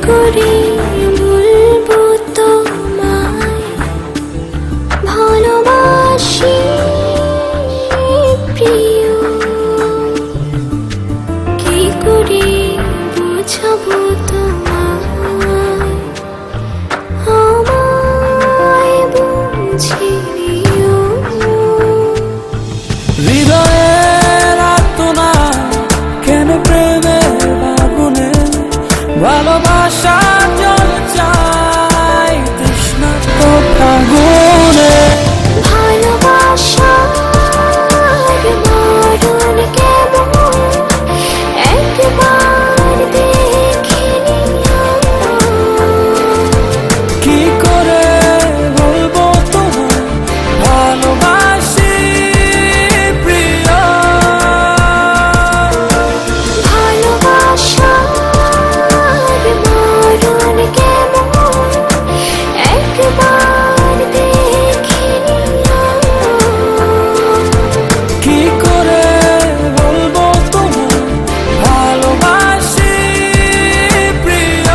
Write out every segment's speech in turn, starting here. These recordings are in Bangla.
করে বলবো তোমায় ভালোবাসি প্রিয়, কি করে বোঝাবো তোমায় আমায় বুঝিয়ে দিও। হৃদয়ের আর্তনা কেন প্রেমের আগুনে ভালোবাসা জল চাই তৃষ্ণার্ত ফাগুনে। ভালোবাসার মরণ কেমন একবার দেখে নিও। কি করে বলবো তোমায় ভালোবাসি প্রিয়। ভালোবাসার মরণ কেমন একবার দেখে নিও। কি করে বলবো তোমায় ভালোবাসি প্রিয়।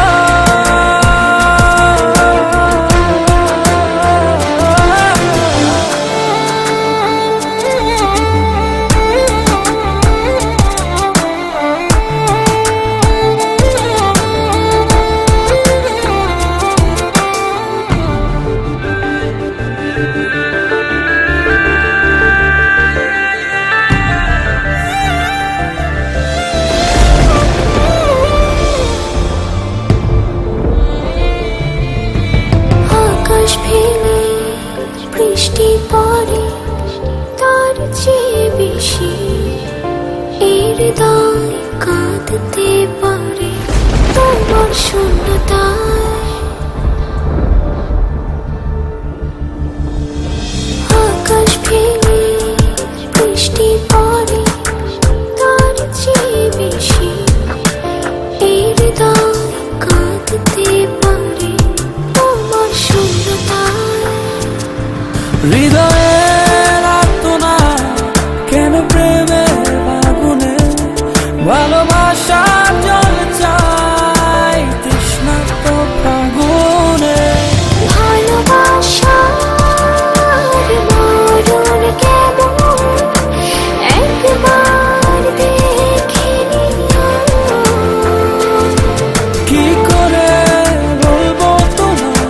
আকাশ ভেঙে বৃষ্টি পড়ে তার চেয়ে বেশি এই হৃদয় কাঁদতে পারে তোমার শূন্যতায়। আকাশ ভেঙে বৃষ্টি পড়ে তার চেয়ে বেশি এই হৃদয় কাঁদতে পারে তোমার শূন্যতায়। হৃদয়ের আর্তনা কেন প্রেমের আগুনে ভালোবাসা জল চাই তৃষ্ণার্ত ফাগুনে। ভালোবাসার মরণ কেমন একবার দেখে নিও। কি করে বলবো তোমায়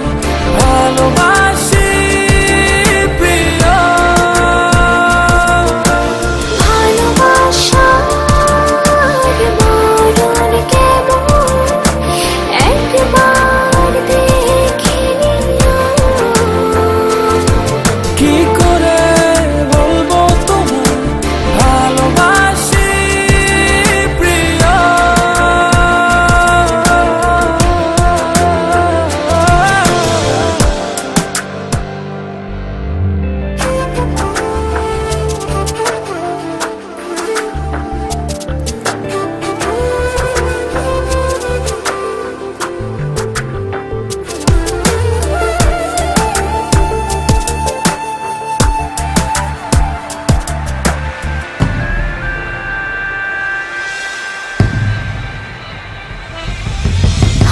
ভালোবাসি প্রিয়। ভালোবাসার মরণ কেমন একবার দেখে নিও। কি করে বলবো তোমায় ভালোবাসি প্রিয়।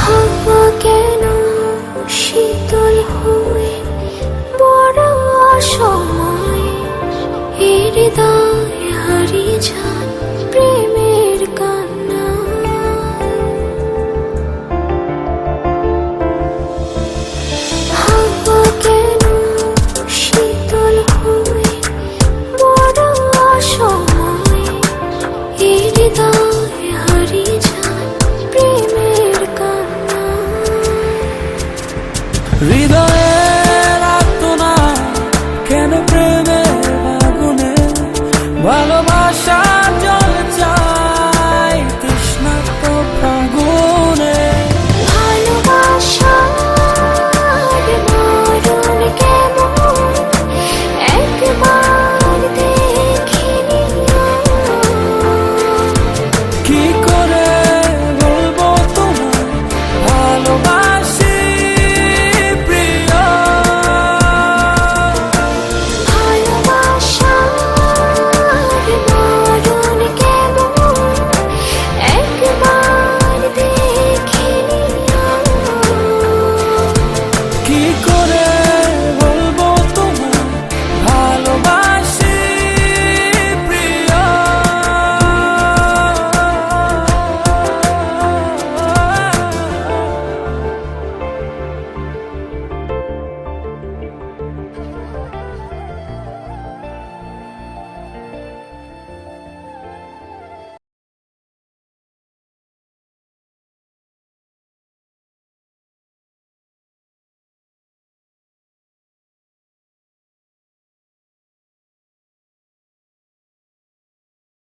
হাওয়া কেন শীতল হয়ে বড় অসময়ে হৃদয় হারিয়ে যায়